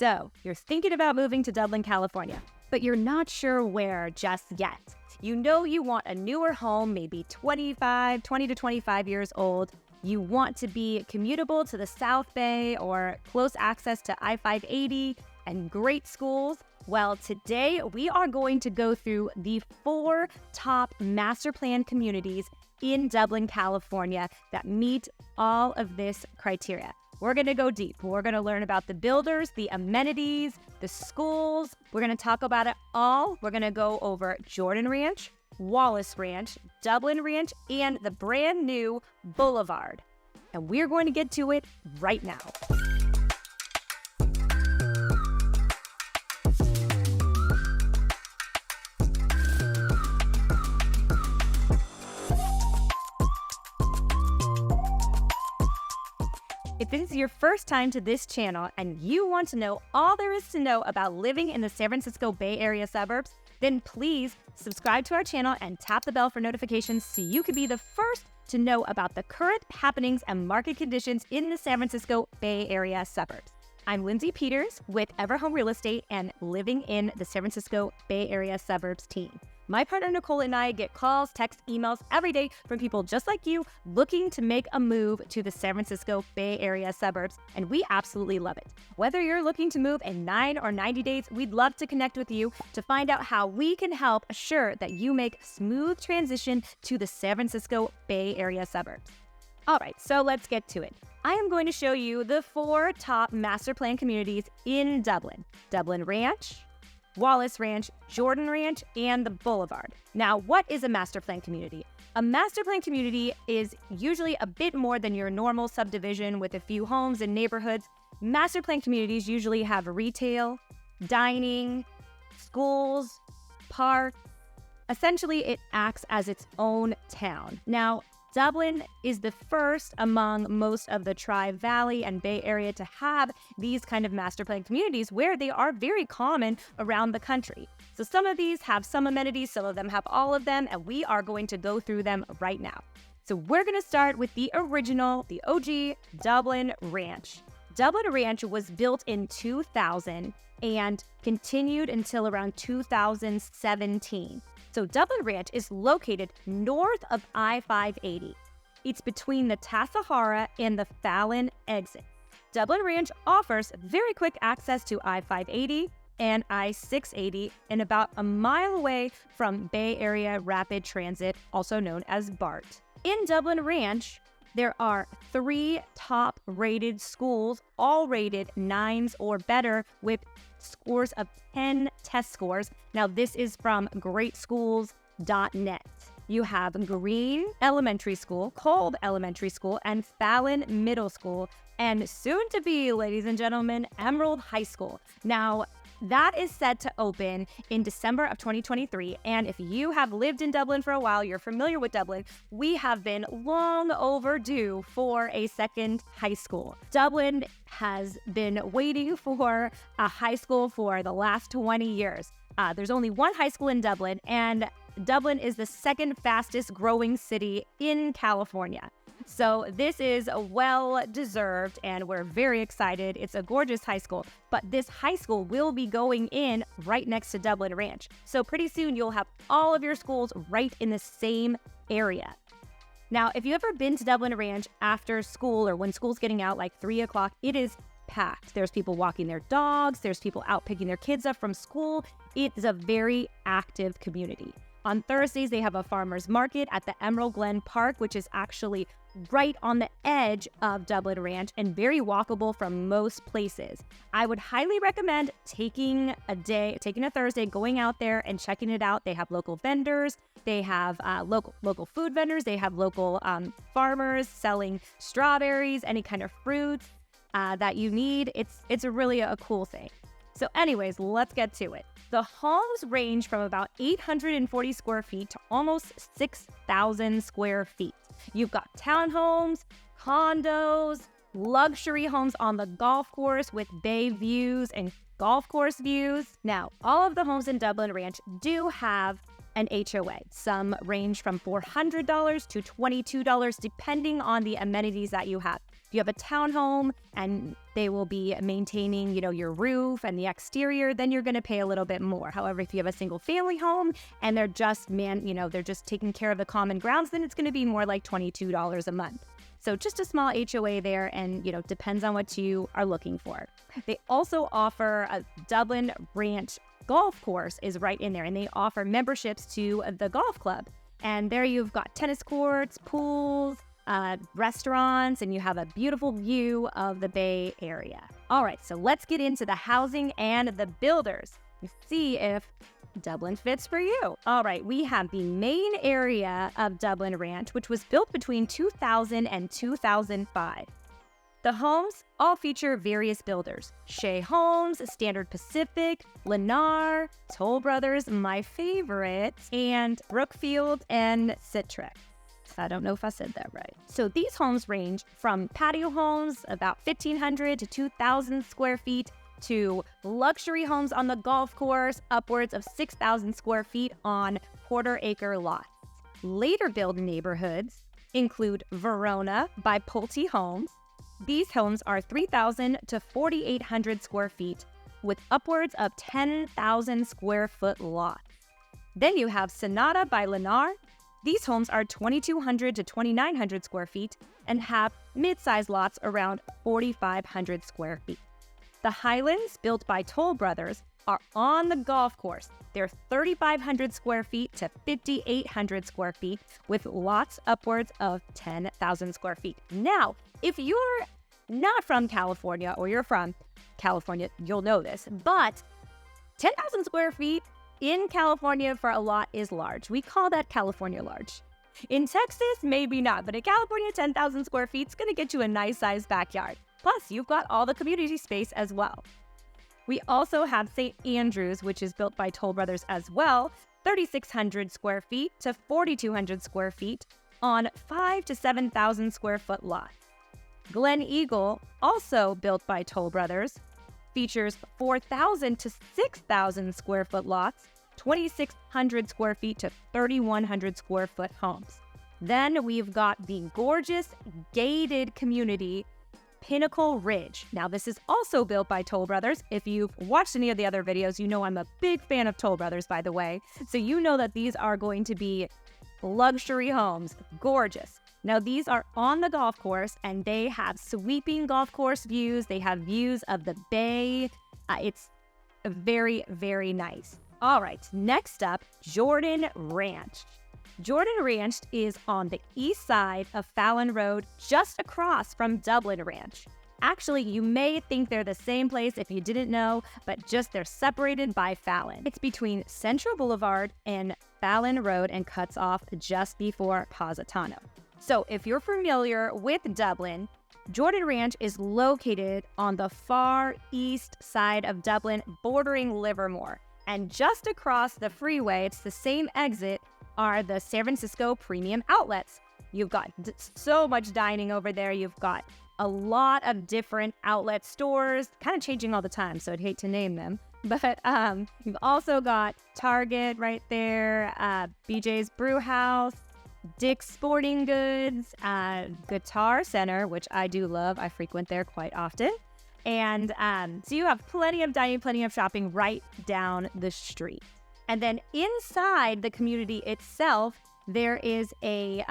So, you're thinking about moving to Dublin, California, but you're not sure where just yet. You know you want a newer home, maybe 20 to 25 years old. You want to be commutable to the South Bay or close access to I-580 and great schools. Well, today we are going to go through the 4 top master plan communities in Dublin, California that meet all of this criteria. We're going to go deep. We're going to learn about the builders, the amenities, the schools. We're going to talk about it all. We're going to go over Jordan Ranch, Wallis Ranch, Dublin Ranch, and the brand new Boulevard. And we're going to get to it right now. If this is your first time to this channel and you want to know all there is to know about living in the San Francisco Bay Area suburbs, then please subscribe to our channel and tap the bell for notifications so you can be the first to know about the current happenings and market conditions in the San Francisco Bay Area suburbs. I'm Lindsay Peters with Everhome Real Estate and Living in the San Francisco Bay Area Suburbs team. My partner Nicole and I get calls, texts, emails every day from people just like you looking to make a move to the San Francisco Bay Area suburbs, and we absolutely love it. Whether you're looking to move in 9 or 90 days, we'd love to connect with you to find out how we can help assure that you make smooth transition to the San Francisco Bay Area suburbs. All right, so let's get to it. I am going to show you the 4 top master plan communities in Dublin. Dublin Ranch, Wallis Ranch, Jordan Ranch, and the Boulevard. Now, what is a master plan community? A master plan community is usually a bit more than your normal subdivision with a few homes and neighborhoods. Master plan communities usually have retail, dining, schools, parks. Essentially, it acts as its own town. Now, Dublin is the first among most of the Tri-Valley and Bay Area to have these kind of master plan communities where they are very common around the country. So some of these have some amenities, some of them have all of them, and we are going to go through them right now. So we're going to start with the original, the OG Dublin Ranch. Dublin Ranch was built in 2000 and continued until around 2017. So Dublin Ranch is located north of I-580. It's between the Tassajara and the Fallon exit. Dublin Ranch offers very quick access to I-580 and I-680 and about a mile away from Bay Area Rapid Transit, also known as BART. In Dublin Ranch, there are 3 top-rated schools, all rated 9s or better with scores of 10 test scores. Now, this is from greatschools.net. You have Green Elementary School, Kolb Elementary School, and Fallon Middle School, and soon to be, ladies and gentlemen, Emerald High School. Now, that is set to open in December of 2023, and if you have lived in Dublin for a while, you're familiar with Dublin, we have been long overdue for a second high school. Dublin has been waiting for a high school for the last 20 years. There's only one high school in Dublin, and Dublin is the second fastest growing city in California. So this is well-deserved, and we're very excited. It's a gorgeous high school, but this high school will be going in right next to Dublin Ranch. So pretty soon you'll have all of your schools right in the same area. Now, if you've ever been to Dublin Ranch after school or when school's getting out like 3 o'clock, it is packed. There's people walking their dogs. There's people out picking their kids up from school. It is a very active community. On Thursdays, they have a farmer's market at the Emerald Glen Park, which is actually right on the edge of Dublin Ranch and very walkable from most places. I would highly recommend taking a Thursday, going out there and checking it out. They have local vendors. They have local food vendors. They have local farmers selling strawberries, any kind of fruits that you need. It's really a cool thing. So anyways, let's get to it. The homes range from about 840 square feet to almost 6,000 square feet. You've got townhomes, condos, luxury homes on the golf course with bay views and golf course views. Now, all of the homes in Dublin Ranch do have an HOA. Some range from $400 to $22 depending on the amenities that you have. If you have a townhome and they will be maintaining, your roof and the exterior, then you're going to pay a little bit more. However, if you have a single family home and they're just, they're just taking care of the common grounds, then it's going to be more like $22 a month. So just a small HOA there, and, depends on what you are looking for. They also offer a Dublin Ranch golf course is right in there, and they offer memberships to the golf club. And there you've got tennis courts, pools, restaurants, and you have a beautiful view of the Bay Area. All right, so let's get into the housing and the builders. See if Dublin fits for you. All right, we have the main area of Dublin Ranch, which was built between 2000 and 2005. The homes all feature various builders: Shea Homes, Standard Pacific, Lennar, Toll Brothers, my favorite, and Brookfield and Citrix. I don't know if I said that right. So these homes range from patio homes, about 1,500 to 2,000 square feet, to luxury homes on the golf course, upwards of 6,000 square feet on quarter-acre lots. Later build neighborhoods include Verona by Pulte Homes. These homes are 3,000 to 4,800 square feet with upwards of 10,000 square foot lots. Then you have Sonata by Lennar. These homes are 2,200 to 2,900 square feet and have mid-sized lots around 4,500 square feet. The Highlands, built by Toll Brothers, are on the golf course. They're 3,500 square feet to 5,800 square feet with lots upwards of 10,000 square feet. Now, if you're not from California or you're from California, you'll know this, but 10,000 square feet in California for a lot is large. We call that California large. In Texas, maybe not, but in California, 10,000 square feet is going to get you a nice sized backyard. Plus, you've got all the community space as well. We also have St. Andrews, which is built by Toll Brothers as well, 3,600 square feet to 4,200 square feet on 5,000 to 7,000 square foot lots. Glen Eagle, also built by Toll Brothers, features 4,000 to 6,000 square foot lots, 2,600 square feet to 3,100 square foot homes. Then we've got the gorgeous gated community Pinnacle Ridge. Now, this is also built by Toll Brothers. If you've watched any of the other videos, you know I'm a big fan of Toll Brothers, by the way. So you know that these are going to be luxury homes, gorgeous. Now, these are on the golf course, and they have sweeping golf course views. They have views of the bay. It's very, very nice. All right, next up, Jordan Ranch. Jordan Ranch is on the east side of Fallon Road, just across from Dublin Ranch. Actually, you may think they're the same place if you didn't know, but just they're separated by Fallon. It's between Central Boulevard and Fallon Road and cuts off just before Positano. So if you're familiar with Dublin, Jordan Ranch is located on the far east side of Dublin, bordering Livermore. And just across the freeway, it's the same exit, are the San Francisco Premium Outlets. You've got so much dining over there. You've got a lot of different outlet stores, kind of changing all the time, so I'd hate to name them. But you've also got Target right there, BJ's Brew House, Dick's Sporting Goods, Guitar Center, which I do love. I frequent there quite often. And so you have plenty of dining, plenty of shopping right down the street. And then inside the community itself, there is a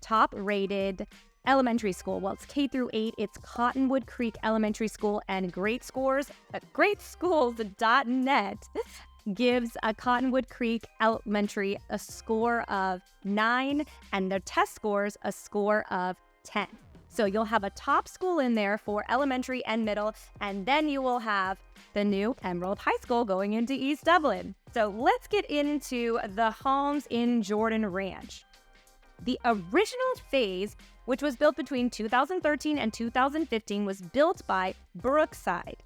top-rated elementary school. Well, it's K through 8. It's Cottonwood Creek Elementary School, and greatschools.net gives a Cottonwood Creek Elementary a score of 9, and their test scores a score of 10. So you'll have a top school in there for elementary and middle, and then you will have the new Emerald High School going into East Dublin. So let's get into the homes in Jordan Ranch. The original phase, which was built between 2013 and 2015, was built by Brookside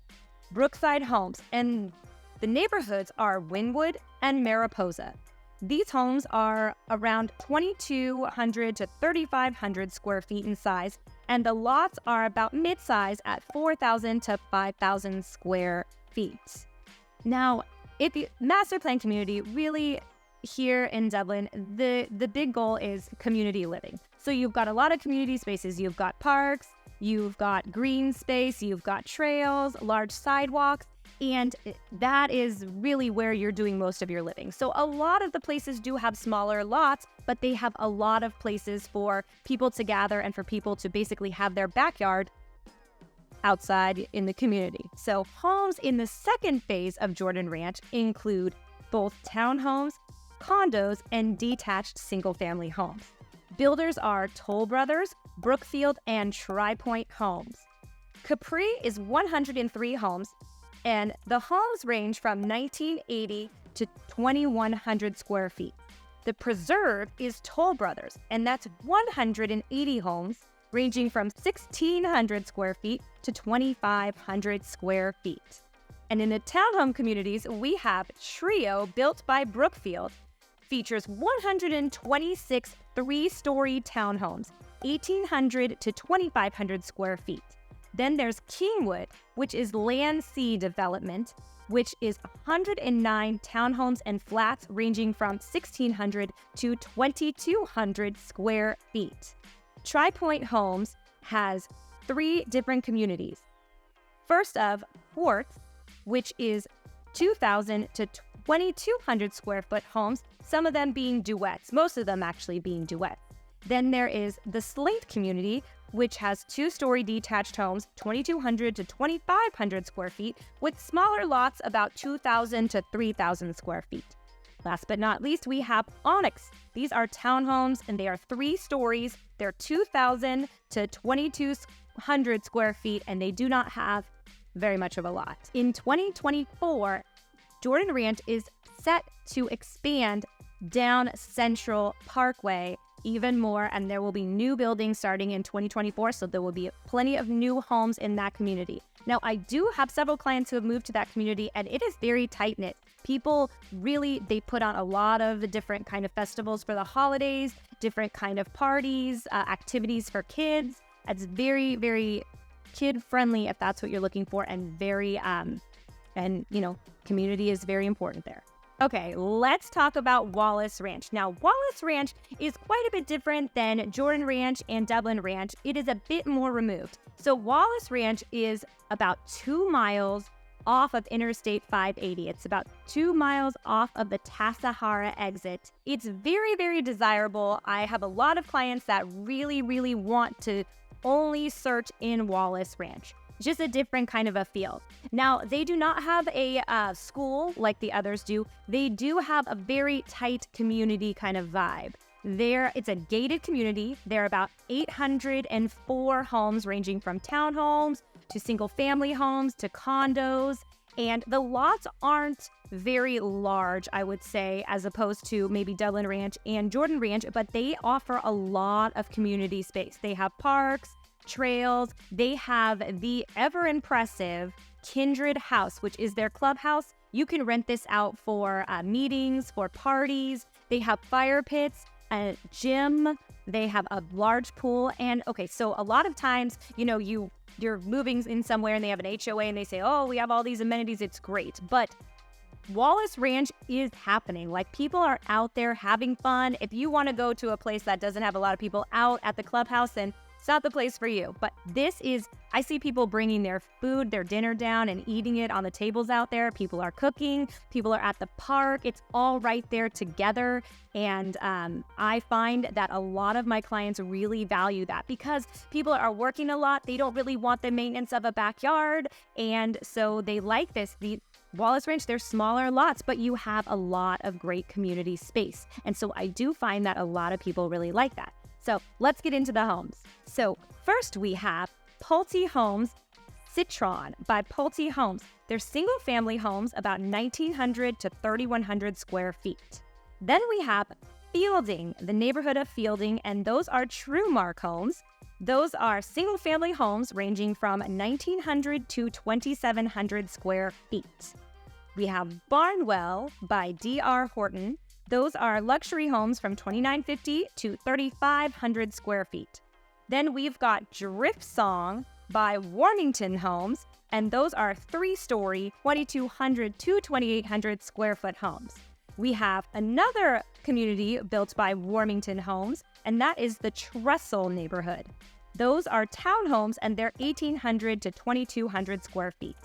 Homes, and the neighborhoods are Wynwood and Mariposa. These homes are around 2,200 to 3,500 square feet in size, and the lots are about mid-size at 4,000 to 5,000 square feet. Now, if you master plan community, really here in Dublin, the big goal is community living. So you've got a lot of community spaces. You've got parks, you've got green space, you've got trails, large sidewalks, and that is really where you're doing most of your living. So a lot of the places do have smaller lots, but they have a lot of places for people to gather and for people to basically have their backyard outside in the community. So homes in the second phase of Jordan Ranch include both townhomes, condos, and detached single-family homes. Builders are Toll Brothers, Brookfield, and Tri-Pointe Homes. Capri is 103 homes, and the homes range from 1980 to 2,100 square feet. The Preserve is Toll Brothers, and that's 180 homes ranging from 1,600 square feet to 2,500 square feet. And in the townhome communities, we have Trio, built by Brookfield, features 126 three-story townhomes, 1,800 to 2,500 square feet. Then there's Kingwood, which is Land Sea Development, which is 109 townhomes and flats ranging from 1,600 to 2,200 square feet. Tri-Pointe Homes has 3 different communities. First of Fort, which is 2,000 to 2,200 square foot homes, some of them being duets, most of them actually being duets. Then there is the Slate community, which has 2-story detached homes, 2,200 to 2,500 square feet, with smaller lots about 2,000 to 3,000 square feet. Last but not least, we have Onyx. These are townhomes, and they are 3 stories. They're 2,000 to 2,200 square feet, and they do not have very much of a lot. In 2024, Jordan Ranch is set to expand down Central Parkway even more, and there will be new buildings starting in 2024, so there will be plenty of new homes in that community. Now, I do have several clients who have moved to that community, and it is very tight-knit. People really, they put on a lot of different kind of festivals for the holidays, different kind of parties, activities for kids. It's very, very kid-friendly if that's what you're looking for, and very, community is very important there. Okay, let's talk about Wallis Ranch. Now, Wallis Ranch is quite a bit different than Jordan Ranch and Dublin Ranch. It is a bit more removed. So Wallis Ranch is about 2 miles off of Interstate 580. It's about 2 miles off of the Tassajara exit. It's very, very desirable. I have a lot of clients that really, really want to only search in Wallis Ranch. Just a different kind of a feel. Now, they do not have a school like the others do. They do have a very tight community kind of vibe. It's a gated community. There are about 804 homes ranging from townhomes to single-family homes to condos. And the lots aren't very large, I would say, as opposed to maybe Dublin Ranch and Jordan Ranch, but they offer a lot of community space. They have parks, trails. They have the ever impressive Kindred House, which is their clubhouse. You can rent this out for meetings, for parties. They have fire pits, a gym. They have a large pool. And okay, so a lot of times, you're moving in somewhere and they have an HOA and they say, oh, we have all these amenities. It's great. But Wallis Ranch is happening. Like, people are out there having fun. If you want to go to a place that doesn't have a lot of people out at the clubhouse, then it's not the place for you. But I see people bringing their food, their dinner down and eating it on the tables out there. People are cooking. People are at the park. It's all right there together. And I find that a lot of my clients really value that because people are working a lot. They don't really want the maintenance of a backyard. And so they like this. The Wallis Ranch, they're smaller lots, but you have a lot of great community space. And so I do find that a lot of people really like that. So let's get into the homes. So first we have Pulte Homes Citron by Pulte Homes. They're single-family homes about 1,900 to 3,100 square feet. Then we have Fielding, the neighborhood of Fielding, and those are TrueMark homes. Those are single-family homes ranging from 1,900 to 2,700 square feet. We have Barnwell by D.R. Horton. Those are luxury homes from 2,950 to 3,500 square feet. Then we've got Drift Song by Warmington Homes, and those are 3-story, 2,200 to 2,800 square foot homes. We have another community built by Warmington Homes, and that is the Trestle neighborhood. Those are townhomes, and they're 1,800 to 2,200 square feet.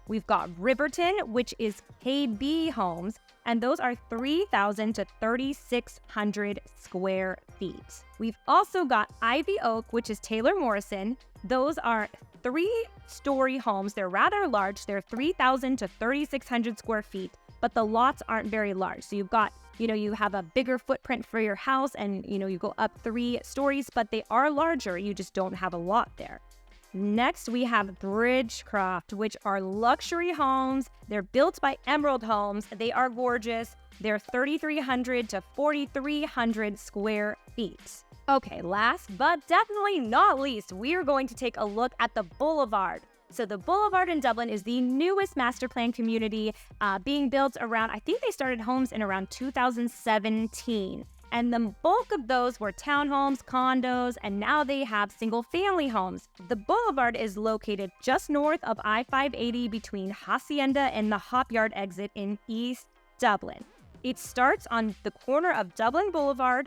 We've got Riverton, which is KB homes, and those are 3,000 to 3,600 square feet. We've also got Ivy Oak, which is Taylor Morrison. Those are 3-story homes. They're rather large. They're 3,000 to 3,600 square feet, but the lots aren't very large. So you've got, you have a bigger footprint for your house, and, you go up 3 stories, but they are larger. You just don't have a lot there. Next, we have Bridgecroft, which are luxury homes. They're built by Emerald Homes. They are gorgeous. They're 3,300 to 4,300 square feet. Okay, last but definitely not least, we're going to take a look at the Boulevard. So the Boulevard in Dublin is the newest master plan community being built around, I think they started homes in around 2017. And the bulk of those were townhomes, condos, and now they have single-family homes. The Boulevard is located just north of I-580 between Hacienda and the Hop Yard exit in East Dublin. It starts on the corner of Dublin Boulevard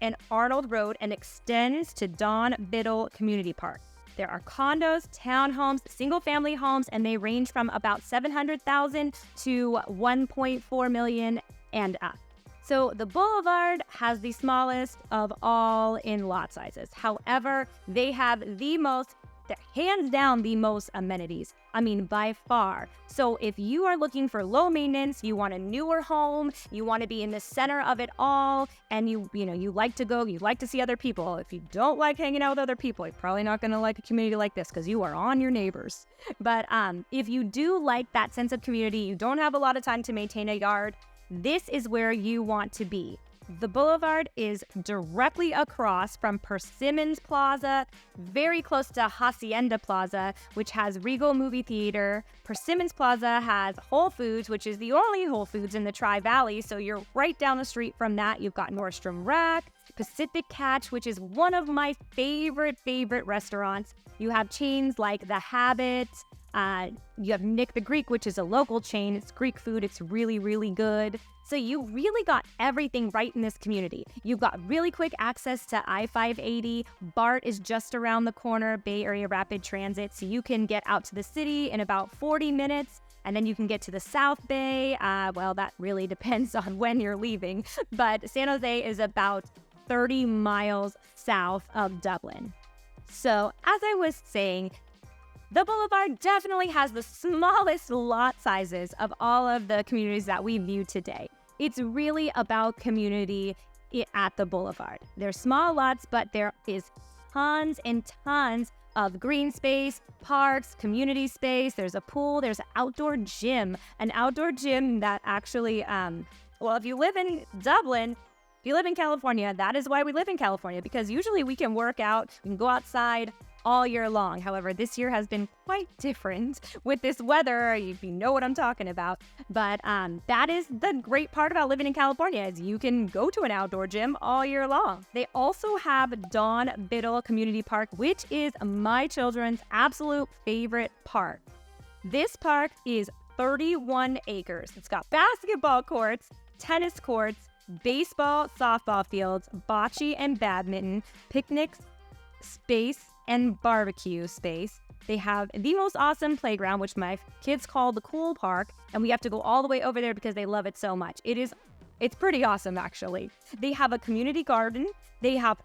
and Arnold Road and extends to Don Biddle Community Park. There are condos, townhomes, single-family homes, and they range from about $700,000 to $1.4 million and up. So the Boulevard has the smallest of all in lot sizes. However, they have hands down the most amenities. I mean, by far. So if you are looking for low maintenance, you want a newer home, you want to be in the center of it all, and you like to see other people. If you don't like hanging out with other people, you're probably not going to like a community like this because you are on your neighbors. But if you do like that sense of community, you don't have a lot of time to maintain a yard, this is where you want to be. The Boulevard is directly across from Persimmons Plaza, very close to Hacienda Plaza, which has Regal Movie Theater. Persimmons Plaza has Whole Foods, which is the only Whole Foods in the Tri-Valley, so you're right down the street from that. You've got Nordstrom Rack, Pacific Catch, which is one of my favorite restaurants. You have chains like The Habit. You have Nick the Greek, which is a local chain. It's Greek food. It's really, really good. So you really got everything right in this community. You've got really quick access to I-580. BART is just around the corner, Bay Area Rapid Transit. So you can get out to the city in about 40 minutes. And then you can get to the South Bay. Well, that really depends on when you're leaving. But San Jose is about 30 miles south of Dublin. So as I was saying, the Boulevard definitely has the smallest lot sizes of all of the communities that we view today. It's really about community at the Boulevard. There's small lots, but there is tons and tons of green space, parks, community space. There's a pool, there's an outdoor gym that actually, if you live in Dublin, if you live in California, that is why we live in California, because usually we can work out, we can go outside all year long. However, this year has been quite different with this weather, if you know what I'm talking about. But that is the great part about living in California, is you can go to an outdoor gym all year long. They also have Don Biddle Community Park, which is my children's absolute favorite park. This park is 31 acres. It's got basketball courts, tennis courts, baseball, softball fields, bocce and badminton, picnics, space, and barbecue space. They have the most awesome playground, which my kids call the cool park, and we have to go all the way over there because they love it so much. It's pretty awesome, actually. They have a community garden. They have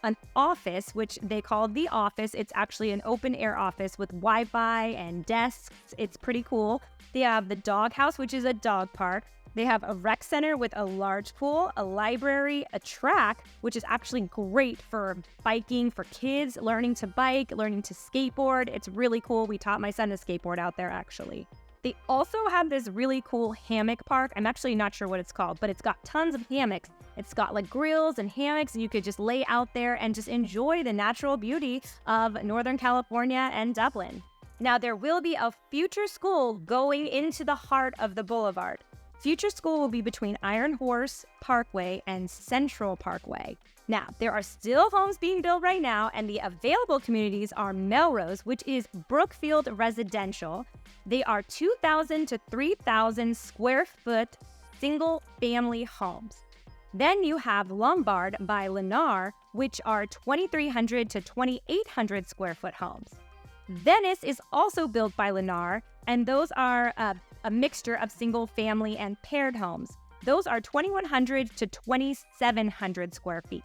an office, which they call the office. It's actually an open air office with Wi-Fi and desks. It's pretty cool. They have the dog house, which is a dog park. They have a rec center with a large pool, a library, a track, which is actually great for biking, for kids, learning to bike, learning to skateboard. It's really cool. We taught my son to skateboard out there, actually. They also have this really cool hammock park. I'm actually not sure what it's called, but it's got tons of hammocks. It's got like grills and hammocks, and you could just lay out there and just enjoy the natural beauty of Northern California and Dublin. Now, there will be a future school going into the heart of the Boulevard. Future school will be between Iron Horse Parkway and Central Parkway. Now, there are still homes being built right now, and the available communities are Melrose, which is Brookfield Residential. They are 2,000 to 3,000 square foot single family homes. Then you have Lombard by Lennar, which are 2,300 to 2,800 square foot homes. Venice is also built by Lennar, and those are a mixture of single family and paired homes. Those are 2,100 to 2,700 square feet.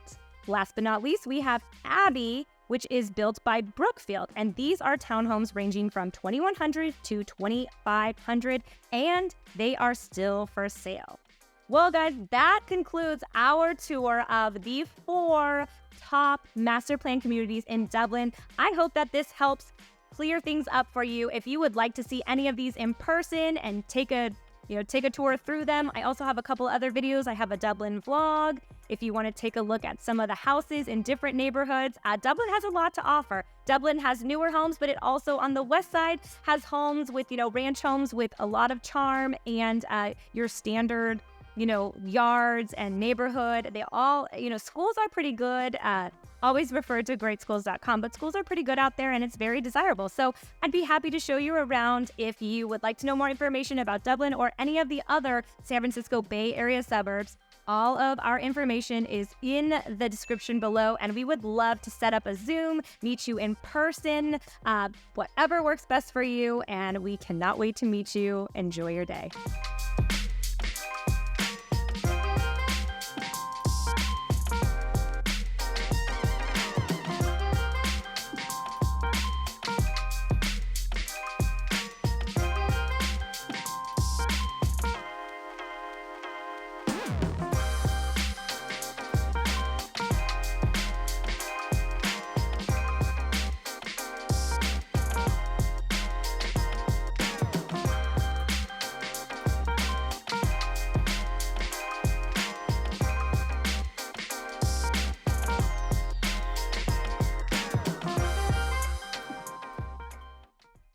Last but not least, we have Abbey, which is built by Brookfield, and these are townhomes ranging from 2,100 to 2,500, and they are still for sale. Well, guys, that concludes our tour of the 4 top master plan communities in Dublin. I hope that this helps clear things up for you. If you would like to see any of these in person and take a tour through them, I also have a couple other videos. I have a Dublin vlog. If you want to take a look at some of the houses in different neighborhoods, Dublin has a lot to offer. Dublin has newer homes, but it also on the west side has homes with, ranch homes with a lot of charm and your standard, yards and neighborhood. They all, schools are pretty good. Always refer to greatschools.com, but schools are pretty good out there and it's very desirable. So I'd be happy to show you around if you would like to know more information about Dublin or any of the other San Francisco Bay Area suburbs. All of our information is in the description below, and we would love to set up a Zoom, meet you in person, whatever works best for you, and we cannot wait to meet you. Enjoy your day.